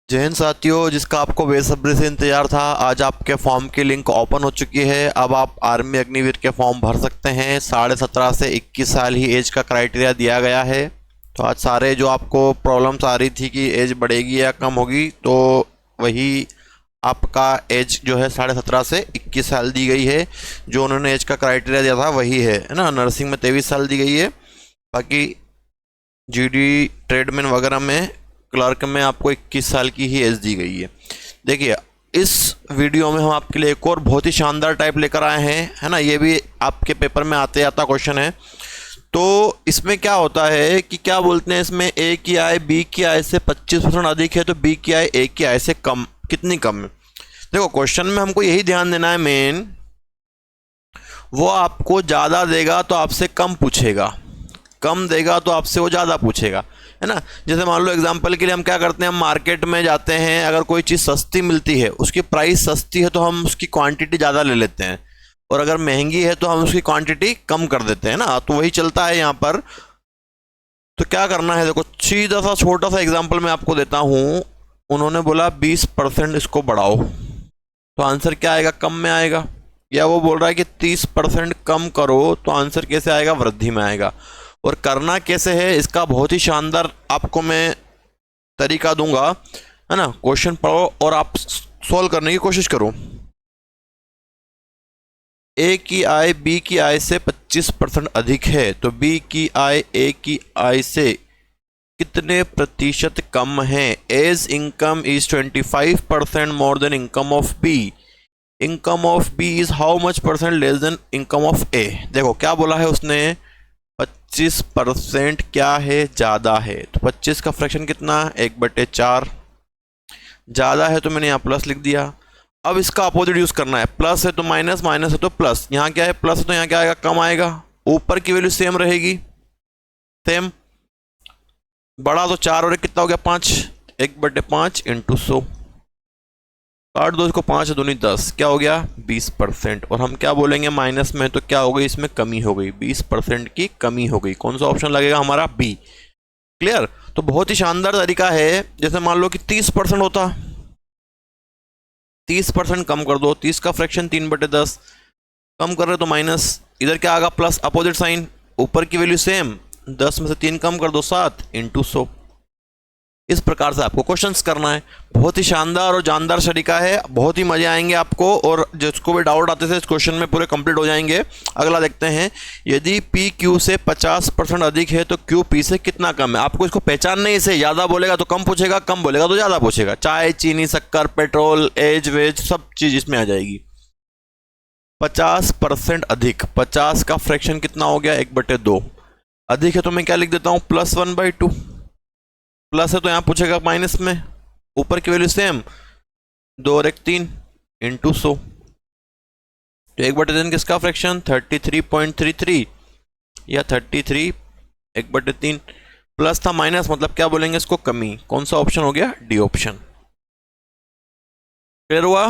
जय हिंद साथियों, जिसका आपको बेसब्री से इंतजार था, आज आपके फॉर्म की लिंक ओपन हो चुकी है। अब आप आर्मी अग्निवीर के फॉर्म भर सकते हैं। 17.5 से 21 साल ही एज का क्राइटेरिया दिया गया है। तो आज सारे जो आपको प्रॉब्लम्स आ रही थी कि एज बढ़ेगी या कम होगी, तो वही आपका एज जो है 17.5 से 21 साल दी गई है। जो उन्होंने एज का क्राइटेरिया दिया था वही है ना। नर्सिंग में 23 साल दी गई है, बाकी जीडी ट्रेडमैन वगैरह में, क्लर्क में आपको 21 साल की ही एज दी गई है। देखिए, इस वीडियो में हम आपके लिए एक और बहुत ही शानदार टाइप लेकर आए हैं, है ना। ये भी आपके पेपर में आते आता क्वेश्चन है। तो इसमें क्या होता है कि क्या बोलते हैं, इसमें ए की आय बी की आय से 25% अधिक है, तो बी की आय ए की आय से कम, कितनी कम है। देखो, क्वेश्चन में हमको यही ध्यान देना है मेन, वो आपको ज़्यादा देगा तो आपसे कम पूछेगा, कम देगा तो आपसे वो ज़्यादा पूछेगा, है ना। जैसे मान लो एग्जांपल के लिए हम क्या करते हैं, हम मार्केट में जाते हैं, अगर कोई चीज़ सस्ती मिलती है, उसकी प्राइस सस्ती है, तो हम उसकी क्वांटिटी ज़्यादा ले लेते हैं, और अगर महंगी है तो हम उसकी क्वांटिटी कम कर देते हैं ना। तो वही चलता है यहाँ पर। तो क्या करना है, देखो सीधा सा छोटा सा एग्जाम्पल मैं आपको देता हूँ। उन्होंने बोला 20% इसको बढ़ाओ, तो आंसर क्या आएगा, कम में आएगा। या वो बोल रहा है कि 30% कम करो, तो आंसर कैसे आएगा, वृद्धि में आएगा। और करना कैसे है, इसका बहुत ही शानदार आपको मैं तरीका दूंगा, है ना। क्वेश्चन पढ़ो और आप सॉल्व करने की कोशिश करो। ए की आय बी की आय से 25% अधिक है, तो बी की आय ए की आय से कितने प्रतिशत कम है। As income is 25% more than income of B, income of B is how much percent less than income of A. देखो क्या बोला है उसने, 25% क्या है, ज़्यादा है। तो 25 का फ्रैक्शन कितना, 1/4। ज़्यादा है तो मैंने यहाँ प्लस लिख दिया। अब इसका अपोजिट यूज़ करना है, प्लस है तो माइनस, माइनस है तो प्लस। यहाँ क्या है, प्लस है तो यहाँ क्या आएगा, कम आएगा। ऊपर की वैल्यू सेम रहेगी, सेम। बड़ा तो 4 और कितना हो गया, 5। 1/5 इंटू 100, काट दो इसको, 5 दूनी 10, क्या हो गया, 20%। और हम क्या बोलेंगे, माइनस में तो क्या हो गई, इसमें कमी हो गई, 20% की कमी हो गई। कौन सा ऑप्शन लगेगा हमारा, बी। क्लियर। तो बहुत ही शानदार तरीका है। जैसे मान लो कि 30% होता, 30% कम कर दो, 30 का फ्रैक्शन 3/10, कम कर रहे तो माइनस, इधर क्या आएगा, प्लस, अपोजिट साइन। ऊपर की वैल्यू सेम, 10 में से 3 कम कर दो, 7 इंटू 100। इस प्रकार से आपको क्वेश्चंस करना है। बहुत ही शानदार और जानदार तरीका है, बहुत ही मजे आएंगे आपको, और जिसको भी डाउट आते थे इस क्वेश्चन में पूरे कंप्लीट हो जाएंगे। अगला देखते हैं, यदि पी क्यू से 50% अधिक है, तो क्यू पी से कितना कम है। आपको इसको पहचानना ही, इसे ज़्यादा बोलेगा तो कम पूछेगा, कम बोलेगा तो ज़्यादा पूछेगा। चाय, चीनी, शक्कर, पेट्रोल, एज, वेज, सब चीज़ इसमें आ जाएगी। 50% अधिक, 50 का फ्रैक्शन कितना हो गया, 1/2। अधिक है तो मैं क्या लिख देता हूँ, +1/2। प्लस है तो यहाँ पूछेगा माइनस में, ऊपर की वैल्यू सेम, 2 और 1 3 इंटू 100। तो 1/3 किसका फ्रैक्शन, 33.33, या 33 1/3। प्लस था, माइनस मतलब क्या बोलेंगे इसको, कमी। कौन सा ऑप्शन हो गया, डी ऑप्शन। क्लियर हुआ,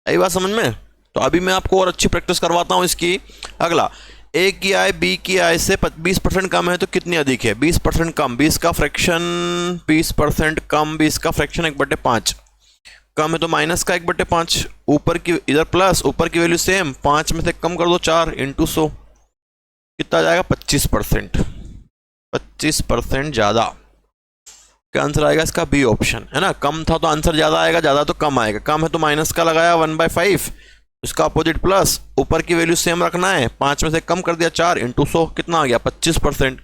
आई बात समझ में। तो अभी मैं आपको और अच्छी प्रैक्टिस करवाता हूँ इसकी। अगला, ए की आय बी की आय से 20% कम है, तो कितनी अधिक है, 20% कम। 20 का फ्रैक्शन, 20% कम, 20 का फ्रैक्शन 1/5। कम है तो माइनस का 1/5। ऊपर की, इधर प्लस, ऊपर की वैल्यू सेम, 5 में से कम कर दो, 4 इंटू 100, कितना जाएगा, 25%। 25% ज़्यादा, क्या आंसर आएगा इसका, बी ऑप्शन, है ना। कम था तो आंसर ज़्यादा आएगा, ज़्यादा तो कम आएगा। कम है तो माइनस का लगाया 1/5, इसका अपोजिट प्लस, ऊपर की वैल्यू सेम रखना है, 5 में से कम कर दिया, 4 इंटू 100, कितना आ गया, 25%।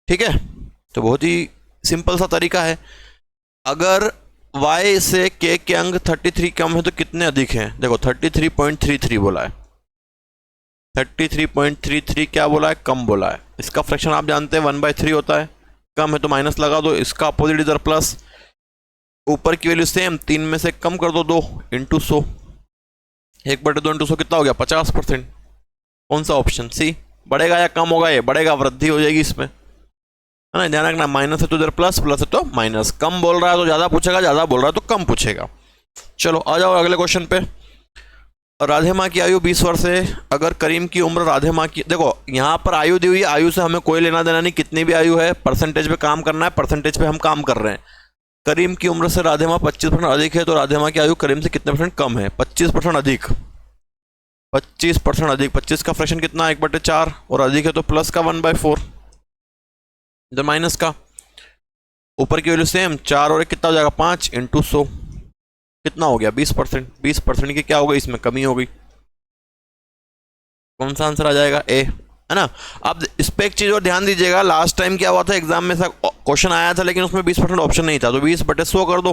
ठीक है। तो बहुत ही सिंपल सा तरीका है। अगर y से k के अंक 33 कम है तो कितने अधिक हैं। देखो 33.33 बोला है, 33.33 क्या बोला है, कम बोला है। इसका फ्रैक्शन आप जानते हैं 1/3 होता है। कम है तो माइनस लगा दो, इसका अपोजिट इधर प्लस, ऊपर की वैल्यू सेम, 3 में से कम कर दो, 2 इंटू 100, 1/2 इंटू 100 कितना हो गया, 50%। कौन सा ऑप्शन, सी। बढ़ेगा या कम होगा, ये बढ़ेगा, वृद्धि हो जाएगी इसमें, है ना। ध्यान रखना, माइनस है तो इधर प्लस, प्लस है तो माइनस। कम बोल रहा है तो ज़्यादा पूछेगा, ज़्यादा बोल रहा है तो कम पूछेगा। चलो आ जाओ अगले क्वेश्चन पे। राधे माँ की आयु 20 वर्ष है। अगर करीम की उम्र राधे माँ की, देखो यहाँ पर आयु दी हुई है, आयु से हमें कोई लेना देना नहीं, कितनी भी आयु है, परसेंटेज पे काम करना है, परसेंटेज पे हम काम कर रहे हैं। करीम की उम्र से राधे माँ 25% अधिक है, तो राधे माँ की आयु करीम से कितने परसेंट कम है? 25% अधिक। 25% अधिक, 25 का फ्रैक्शन कितना? 1/4, और अधिक है तो प्लस का 1/4, इधर माइनस का। ऊपर की वैल्यू सेम, 4 और 1 कितना हो जाएगा? 5 × 100 कितना हो गया? 20%। 20% की क्या हो गई? इसमें कमी हो गई। कौन सा आंसर आ जाएगा? ए, है ना। अब इस पे एक चीज और ध्यान दीजिएगा, लास्ट टाइम क्या हुआ था एग्जाम में, क्वेश्चन आया था लेकिन उसमें 20% ऑप्शन नहीं था, तो 20/100 कर दो,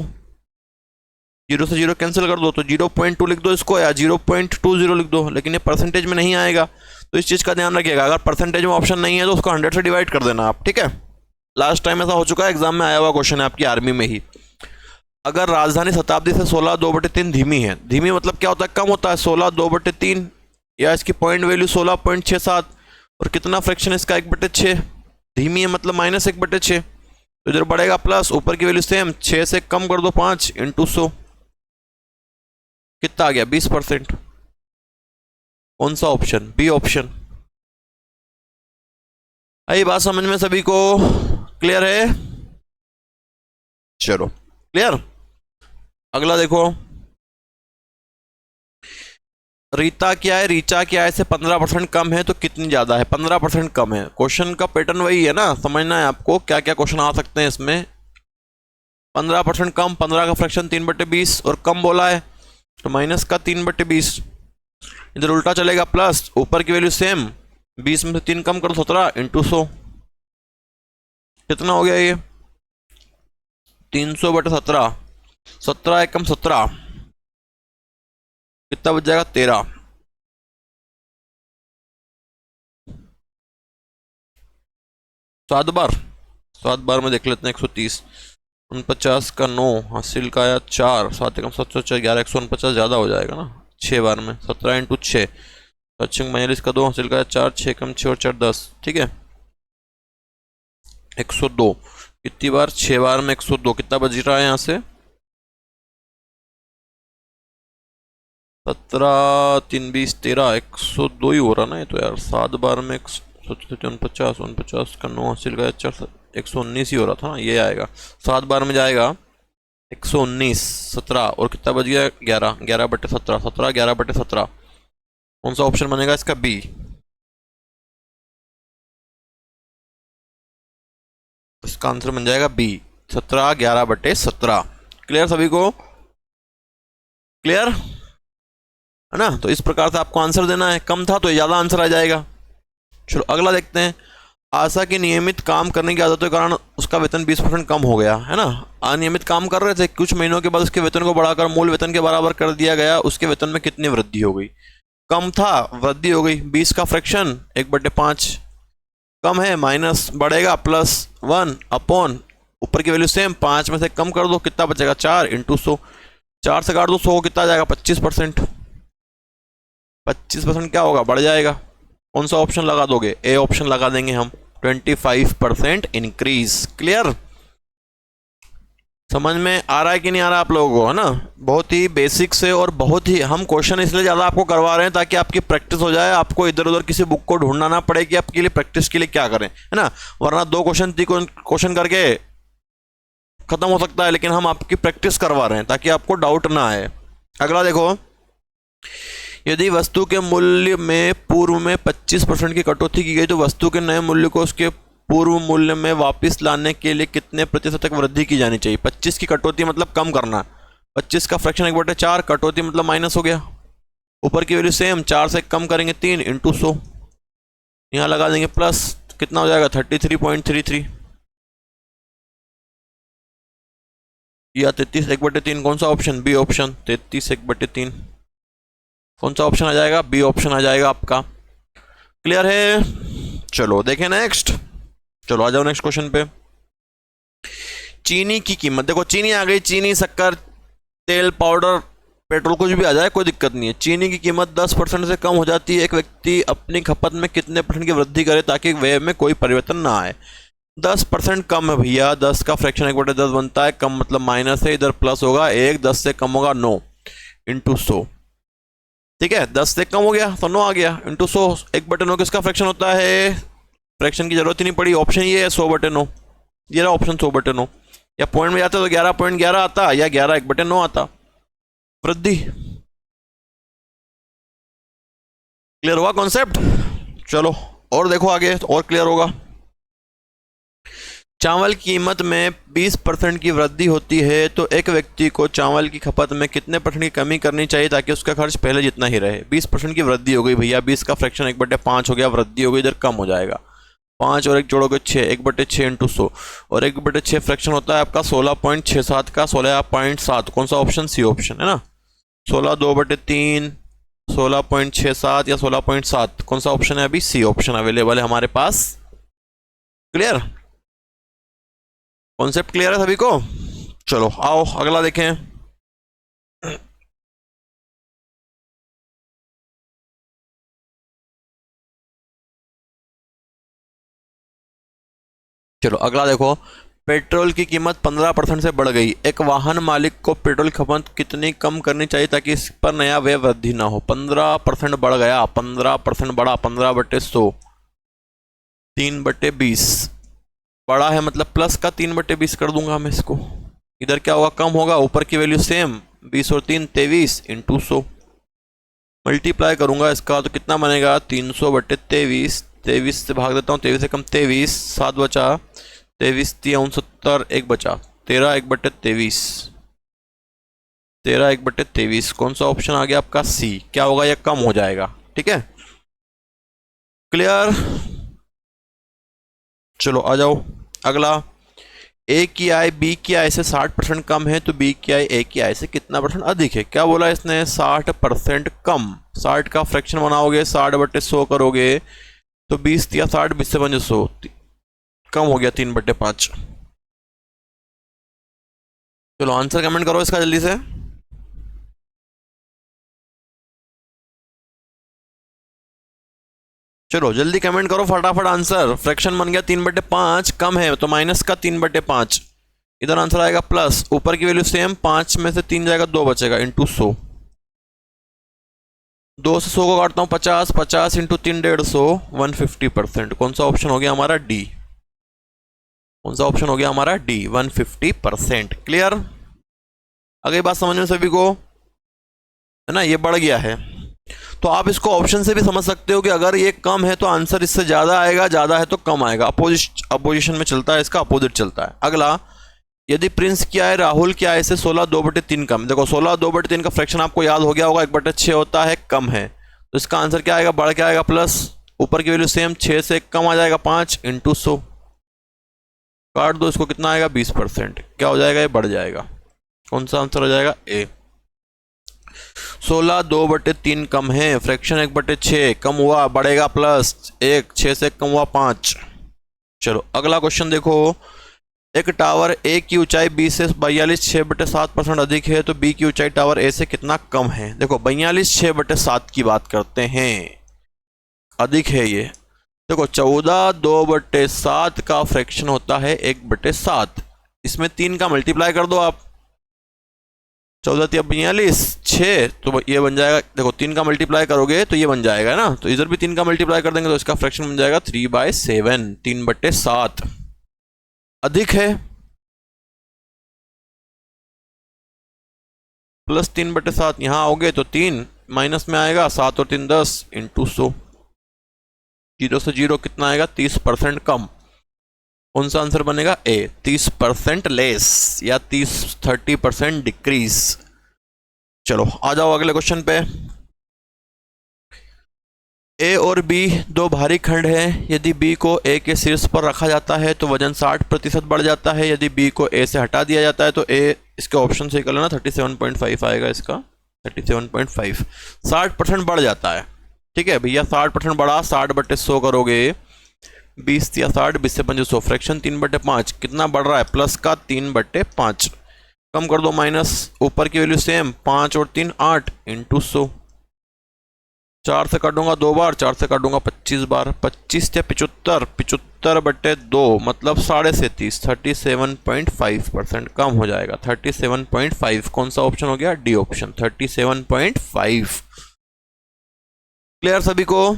0 से 0 कैंसिल कर दो, तो 0.2 लिख दो इसको, या 0.20 लिख दो, लेकिन ये परसेंटेज में नहीं आएगा, तो इस चीज का ध्यान रखिएगा। अगर परसेंटेज में ऑप्शन नहीं है तो उसको 100 से डिवाइड कर देना आप, ठीक है। लास्ट टाइम ऐसा हो चुका है, एग्जाम में आया हुआ क्वेश्चन है आपकी आर्मी में ही। अगर राजधानी शताब्दी से 16 2/3 धीमी है, धीमी मतलब क्या होता है? कम होता है। 16 2/3, या इसकी पॉइंट वैल्यू 16.67, और कितना फ्रैक्शन इसका? 1/6। धीमी है मतलब -1/6, तो इधर बढ़ेगा प्लस, ऊपर की वैल्यू सेम, 6 से कम कर दो 5 × 100, कितना आ गया? 20%। कौन सा ऑप्शन? B option. आई बात समझ में सभी को? क्लियर है? चलो क्लियर। अगला देखो, रीता क्या है, रीचा क्या है से 15% कम है तो कितनी ज्यादा है? 15% कम है। क्वेश्चन का पैटर्न वही है ना, समझना है आपको क्या क्या क्वेश्चन आ सकते हैं इसमें। 15% कम, 15 का फ्रैक्शन 3/20, और कम बोला है तो माइनस का 3/20, इधर उल्टा चलेगा प्लस, ऊपर की वैल्यू सेम, 20 में से 3 कम करो 17 × 100, कितना हो गया ये? 300/17, 17 एकम 17, कितना बच जाएगा? 13। सात बार में देख लेते हैं। 130, 49 का 9, हासिल का आया 4, 7 एकम 7, 11, 149 ज़्यादा हो जाएगा ना 6 बार में। 17 × 6, 42 का 2, हासिल का आया 4, 6 कम 6 और 4 10, ठीक है। 102 कितनी बार? 6 बार में 102, कितना बच रहा है यहाँ से? 17 3 20 13, 102 ही हो रहा ना ये तो यार। 7 बार में 49, 49 का 9, हासिल का 4, 119 ही हो रहा था ना, ये आएगा। 7 बार में जाएगा 119, 17, और कितना बच गया? 11, 11/17, 17, 11/17, कौन सा ऑप्शन बनेगा इसका? बी। इसका आंसर बन जाएगा बी, 17, 11/17। क्लियर सभी को? क्लियर है ना। तो इस प्रकार से आपको आंसर देना है, कम था तो ज्यादा आंसर आ जाएगा। चलो अगला देखते हैं। आशा की नियमित काम करने की आदतों के कारण उसका वेतन 20% कम हो गया, है ना। अनियमित काम कर रहे थे, कुछ महीनों के बाद उसके वेतन को बढ़ाकर मूल वेतन के बराबर कर दिया गया। उसके वेतन में कितनी वृद्धि हो गई? कम था, वृद्धि हो गई। 20 का फ्रैक्शन 1/5, कम है माइनस, बढ़ेगा +1 अपॉन, ऊपर की वैल्यू सेम, 5 में से कम कर दो, कितना बचेगा? 4 × 100, 4 से काट दो 100, कितना आ जाएगा? 25%। 25% क्या होगा? बढ़ जाएगा। कौन सा ऑप्शन लगा दोगे? ए ऑप्शन लगा देंगे हम, 25% इंक्रीज। क्लियर? समझ में आ रहा है कि नहीं आ रहा आप लोगों को, है ना। बहुत ही बेसिक से, और बहुत ही हम क्वेश्चन इसलिए ज़्यादा आपको करवा रहे हैं ताकि आपकी प्रैक्टिस हो जाए, आपको इधर उधर किसी बुक को ढूंढना ना पड़े कि आपके लिए प्रैक्टिस के लिए क्या करें, है ना। वरना 2 क्वेश्चन 3 क्वेश्चन करके खत्म हो सकता है, लेकिन हम आपकी प्रैक्टिस करवा रहे हैं ताकि आपको डाउट ना आए। अगला देखो, यदि वस्तु के मूल्य में पूर्व में 25% की कटौती की गई तो वस्तु के नए मूल्य को उसके पूर्व मूल्य में वापस लाने के लिए कितने प्रतिशत तक वृद्धि की जानी चाहिए? 25 की कटौती मतलब कम करना, 25 का फ्रैक्शन 1/4, कटौती मतलब माइनस हो गया। ऊपर की वैल्यू सेम, 4 से कम करेंगे 3 × 100, यहाँ लगा देंगे प्लस, कितना हो जाएगा? 33.33, या 33 1/3, कौन सा ऑप्शन? बी ऑप्शन, 33 1/3, कौन सा ऑप्शन आ जाएगा? बी ऑप्शन आ जाएगा आपका। क्लियर है? चलो देखें नेक्स्ट। चलो आ जाओ नेक्स्ट क्वेश्चन पे। चीनी की कीमत देखो, चीनी आ गई, चीनी, शक्कर, तेल, पाउडर, पेट्रोल, कुछ भी आ जाए कोई दिक्कत नहीं है। चीनी की कीमत 10% से कम हो जाती है, एक व्यक्ति अपनी खपत में कितने % की वृद्धि करे ताकि व्यय में कोई परिवर्तन ना आए? 10% कम है भैया, 10 का फ्रैक्शन 1/10 बनता है, कम मतलब माइनस है, इधर प्लस होगा 1, 10 से कम होगा 9 × 100, ठीक है, 10 से कम हो गया तो 9 आ गया, इंटू 100। 1/9 किसका फ्रैक्शन होता है? फ्रैक्शन की जरूरत ही नहीं पड़ी, ऑप्शन ये है 100/9। ये रहा ऑप्शन 100/9। या पॉइंट में जाता तो 11.11 आता, या 11 1/9 आता। वृद्धि। क्लियर हुआ कॉन्सेप्ट? चलो और देखो आगे तो और क्लियर होगा। चावल की कीमत में 20% की वृद्धि होती है तो एक व्यक्ति को चावल की खपत में कितने % की कमी करनी चाहिए ताकि उसका खर्च पहले जितना ही रहे? 20% की वृद्धि हो गई भैया, 20 का फ्रैक्शन 1/5 हो गया, वृद्धि हो गई, इधर कम हो जाएगा। 5 और 1 जोड़ोगे 6, 1/6 इंटू 100, और 1/6 फ्रैक्शन होता है आपका 16.67 का 16.7। कौन सा ऑप्शन? सी ऑप्शन है ना। 16 2/3 16.67 या 16.7, कौन सा ऑप्शन है? अभी सी ऑप्शन अवेलेबल है हमारे पास। क्लियर? कॉन्सेप्ट क्लियर है सभी को? चलो आओ अगला देखें। चलो अगला देखो। पेट्रोल की कीमत 15% से बढ़ गई, एक वाहन मालिक को पेट्रोल खपत कितनी कम करनी चाहिए ताकि इस पर नया व्यय वृद्धि ना हो? 15% बढ़ गया, 15% बढ़ा, 15/100, 3/20 बड़ा है, मतलब प्लस का 3/20 कर दूंगा मैं इसको। इधर क्या होगा? कम होगा, ऊपर की वैल्यू सेम, 20 और 3 23 इंटू 100। मल्टीप्लाई करूंगा इसका तो कितना बनेगा? 300/23। 23 से भाग देता हूँ, 23 से कम 23, 7 बचा, 23 3 69, 1 बचा, 13 1/23, 13 1/23। कौन सा ऑप्शन आ गया आपका? सी। क्या होगा? यह कम हो जाएगा। ठीक है, क्लियर? चलो आ जाओ अगला। ए की आय बी की आय से 60% कम है तो बी की आय ए की आय से कितना % अधिक है? क्या बोला इसने? 60% कम। 60 का फ्रैक्शन बनाओगे, 60/100 करोगे तो 20 या 60, 20 से 100, कम हो गया 3/5। चलो आंसर कमेंट करो इसका जल्दी से। चलो जल्दी कमेंट करो फटाफट आंसर। फ्रैक्शन बन गया 3/5, कम है तो माइनस का 3/5, इधर आंसर आएगा प्लस, ऊपर की वैल्यू सेम, 5 में से 3 जाएगा, 2 बचेगा, इंटू 100। 2 से 100 को काटता हूँ 50, 50 इंटू 3 150, 150%। कौन सा ऑप्शन हो गया हमारा? डी। कौन सा ऑप्शन हो गया हमारा? डी, 150%। क्लियर? अगली बात समझ में सभी को है ना? ये बढ़ गया है तो आप इसको ऑप्शन से भी समझ सकते हो कि अगर ये कम है तो आंसर इससे ज्यादा आएगा, ज्यादा है तो कम आएगा। अपोजिशन में चलता है, इसका अपोजिट चलता है। अगला, यदि प्रिंस की आय राहुल की आय से 16 2/3 कम। देखो 16 2/3 का फ्रैक्शन आपको याद हो गया होगा, 1/6 होता है, कम है, तो इसका आंसर क्या आएगा? बढ़ के आएगा प्लस, ऊपर की वैल्यू सेम, 6 से कम आ जाएगा, 5 इंटू 100, काट दो इसको, कितना आएगा? 20%। क्या हो जाएगा? ये बढ़ जाएगा। कौन सा आंसर हो जाएगा? ए। 16 2/3 कम है, फ्रैक्शन 1/6 कम हुआ, बढ़ेगा प्लस 1, 6 से कम हुआ 5। चलो अगला क्वेश्चन देखो। एक टावर ए की ऊंचाई बी से 42 6/7% अधिक है तो बी की ऊंचाई टावर ए से कितना कम है? देखो 42 6/7 की बात करते हैं, अधिक है ये। देखो 14 2/7 का फ्रैक्शन होता है 1/7, इसमें 3 का मल्टीप्लाई कर दो आप, 14 या 42 6, तो ये बन जाएगा। देखो 3 का मल्टीप्लाई करोगे तो ये बन जाएगा ना, तो इधर भी 3 का मल्टीप्लाई कर देंगे तो इसका फ्रैक्शन बन जाएगा 3/7, 3/7 अधिक है, प्लस 3/7। यहां आओगे तो 3 माइनस में आएगा, 7 और 3 10 इंटू 100, 0 से 0 कितना आएगा? 30% कम। कौन सा आंसर बनेगा? ए, 30% लेस या 30% डिक्रीज। चलो आ जाओ अगले क्वेश्चन पे। ए और बी दो भारी खंड हैं, यदि बी को ए के शीर्ष पर रखा जाता है तो वजन 60% बढ़ जाता है, यदि बी को ए से हटा दिया जाता है तो ए, इसके ऑप्शन से कर लेना, 37.5 आएगा इसका, 37.5, 60% बढ़ जाता है। ठीक है भैया, 60% बढ़ा, 60/100 करोगे, 20 या 60, 20 से 100, फ्रैक्शन 3/5, कितना बढ़ रहा है? प्लस का 3/5, कम कर दो माइनस, ऊपर की वैल्यू सेम, 5 और 3 8 इंटू 100, 4 से काटूंगा 2 बार, 4 से काटूंगा 25 बार, 25 या 75, 75/2 मतलब 37.5, 37.5% कम हो जाएगा, 37.5। कौन सा ऑप्शन हो गया? D option, 37.5। क्लियर सभी को?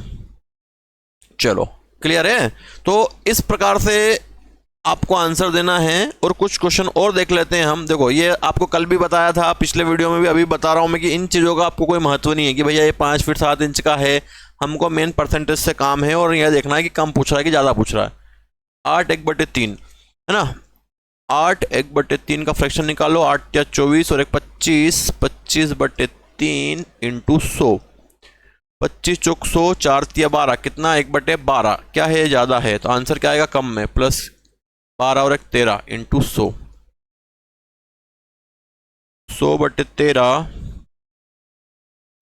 चलो क्लियर है। तो इस प्रकार से आपको आंसर देना है और कुछ क्वेश्चन और देख लेते हैं हम। देखो ये आपको कल भी बताया था, पिछले वीडियो में भी, अभी बता रहा हूं मैं कि इन चीज़ों का आपको कोई महत्व नहीं है कि भैया ये 5 फीट 7 इंच का है, हमको मेन परसेंटेज से काम है और यह देखना है कि कम पूछ रहा है कि ज़्यादा पूछ रहा है। 8/3 है ना, 8/3 का फ्रैक्शन निकालो, 8 या 24 और 1 25, 25/3 इंटू 100, 25 चौक 100, 4 या 12 कितना, 1/12। क्या है, ज़्यादा है, तो आंसर क्या आएगा, कम में, प्लस 12 और 1 13 इंटू 100, 100/13,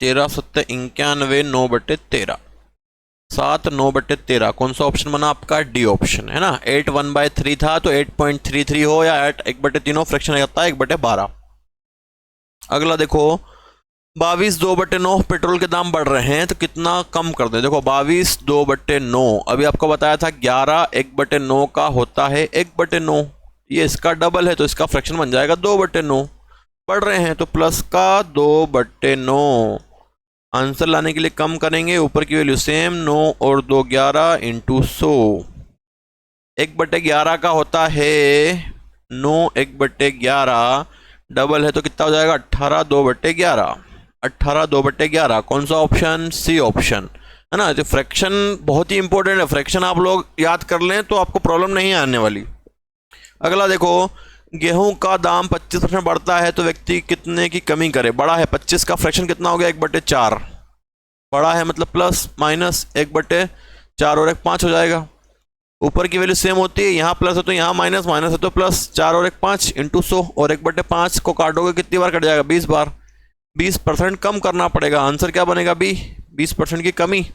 13 7 91, 9/13, 7 9/13। कौन सा ऑप्शन बना आपका, डी ऑप्शन है ना। 8 1/3 था तो 8.33 हो या 8 1/3 हो, फ्रैक्शन आ जाता है 1/12। अगला देखो 22 2/9, पेट्रोल के दाम बढ़ रहे हैं तो कितना कम कर दें। देखो 22 2/9, अभी आपको बताया था 11 1/9 का होता है 1/9, ये इसका डबल है तो इसका फ्रैक्शन बन जाएगा 2/9। बढ़ रहे हैं तो प्लस का 2/9। आंसर लाने के लिए कम करेंगे, ऊपर की वैल्यू सेम, 9 और 2 11 इंटू 100, 1/11 का होता है 9, 1/11 डबल है तो कितना हो जाएगा, 18 2/11, 18 2/11। कौन सा ऑप्शन, सी ऑप्शन है ना। तो फ्रैक्शन बहुत ही इंपॉर्टेंट है, फ्रैक्शन आप लोग याद कर लें तो आपको प्रॉब्लम नहीं आने वाली। अगला देखो, गेहूं का दाम 25% बढ़ता है तो व्यक्ति कितने की कमी करे। बड़ा है 25 का फ्रैक्शन कितना हो गया, 1/4, बड़ा है मतलब प्लस माइनस 1/4 और 1 5 हो जाएगा। ऊपर की वैल्यू सेम होती है, यहाँ प्लस है तो यहाँ माइनस, माइनस है तो प्लस, 4 और 1 5 इंटू 100 और 1/5 को काटोगे कितनी बार कट जाएगा, 20 बार। 20% कम करना पड़ेगा, आंसर क्या बनेगा, बी, 20% की कमी।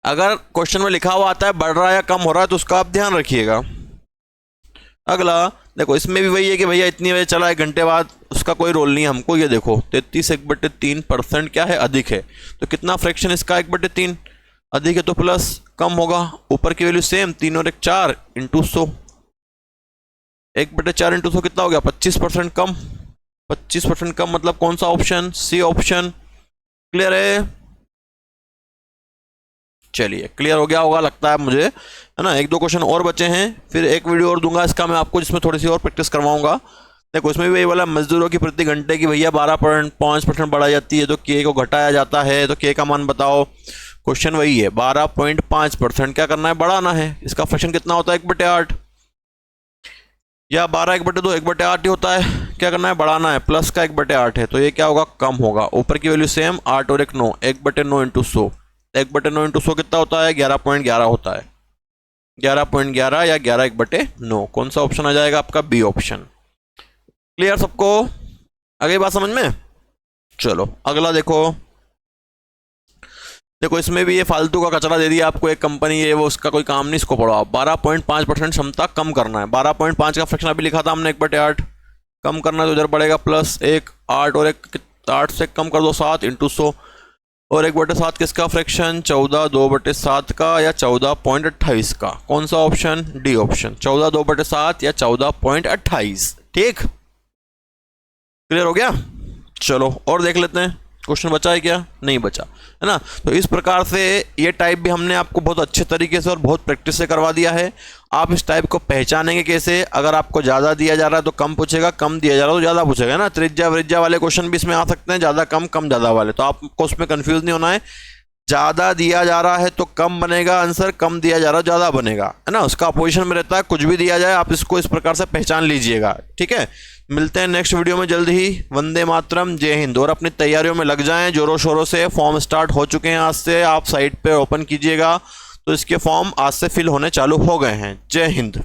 अगर क्वेश्चन में लिखा हुआ आता है बढ़ रहा है या कम हो रहा है तो उसका आप ध्यान रखिएगा। अगला देखो, इसमें भी वही है कि भैया इतनी बजे चला, 1 घंटे बाद, उसका कोई रोल नहीं है हमको। ये देखो 33 1/3% क्या है, अधिक है, तो कितना फ्रैक्शन इसका 1/3, अधिक है तो प्लस, कम होगा, ऊपर की वैल्यू सेम, 3 और 1 4 इंटू 100, 1/4 इंटू 100 कितना हो गया, 25% कम। 25% कम मतलब कौन सा ऑप्शन, सी ऑप्शन। क्लियर है? चलिए क्लियर हो गया होगा लगता है मुझे, है ना। 1 2 क्वेश्चन और बचे हैं, फिर एक वीडियो और दूंगा इसका मैं आपको, जिसमें थोड़ी सी और प्रैक्टिस करवाऊंगा। देखो इसमें भी वही वाला, मजदूरों की प्रति घंटे की भैया 12.5% बढ़ाई जाती है तो के को घटाया जाता है, तो के का मान बताओ। क्वेश्चन वही है, 12.5% क्या करना है, बढ़ाना है। इसका फ्रैक्शन कितना होता है, 1/8, या 12 1/2 1/8 ही होता है। क्या करना है, बढ़ाना है, प्लस का 1/8 है तो ये क्या होगा, कम होगा। ऊपर की वैल्यू सेम, 8 और 1 9, 1/9 इंटू 100, 1/9 इंटू 100 कितना होता है, 11.11 होता है, 11.11 या 11 1/9। कौन सा ऑप्शन आ जाएगा आपका, बी ऑप्शन। क्लियर सबको, आगे बात समझ में? चलो अगला देखो, देखो इसमें भी ये फालतू का कचरा दे दिया आपको, एक कंपनी है वो, उसका कोई काम नहीं, इसको पढ़ो आप। 12.5% क्षमता कम करना है, 12.5 का फ्रैक्शन अभी लिखा था हमने 1/8, कम करना है तो इधर बढ़ेगा प्लस 1, 8 और 1 8 से कम कर दो 7 इंटू 100 और 1/7 किसका फ्रैक्शन, 14 2/7 का या 14.28 का। कौन सा ऑप्शन, डी ऑप्शन, 14 2/7 या 14.28। ठीक, क्लियर हो गया। चलो और देख लेते हैं, क्वेश्चन बचा है क्या, नहीं बचा, है ना। तो इस प्रकार से ये टाइप भी हमने आपको बहुत अच्छे तरीके से और बहुत प्रैक्टिस से करवा दिया है। आप इस टाइप को पहचानेंगे कैसे, अगर आपको ज़्यादा दिया जा रहा है तो कम पूछेगा, कम दिया जा रहा है तो ज़्यादा पूछेगा ना। त्रिज्या वृज्या वाले क्वेश्चन भी इसमें आ सकते हैं, ज़्यादा कम, कम ज़्यादा वाले, तो आपको उसमें कन्फ्यूज़ नहीं होना है। ज़्यादा दिया जा रहा है तो कम बनेगा आंसर, कम दिया जा रहा है ज़्यादा बनेगा, है ना। उसका अपोजिशन में रहता है, कुछ भी दिया जाए आप इसको इस प्रकार से पहचान लीजिएगा। ठीक है, मिलते हैं नेक्स्ट वीडियो में जल्द ही। वंदे मातरम, जय हिंद। और अपनी तैयारियों में लग जाएं जोरों शोरों से। फॉर्म स्टार्ट हो चुके हैं, आज से आप साइट पे ओपन कीजिएगा तो इसके फॉर्म आज से फिल होने चालू हो गए हैं। जय हिंद।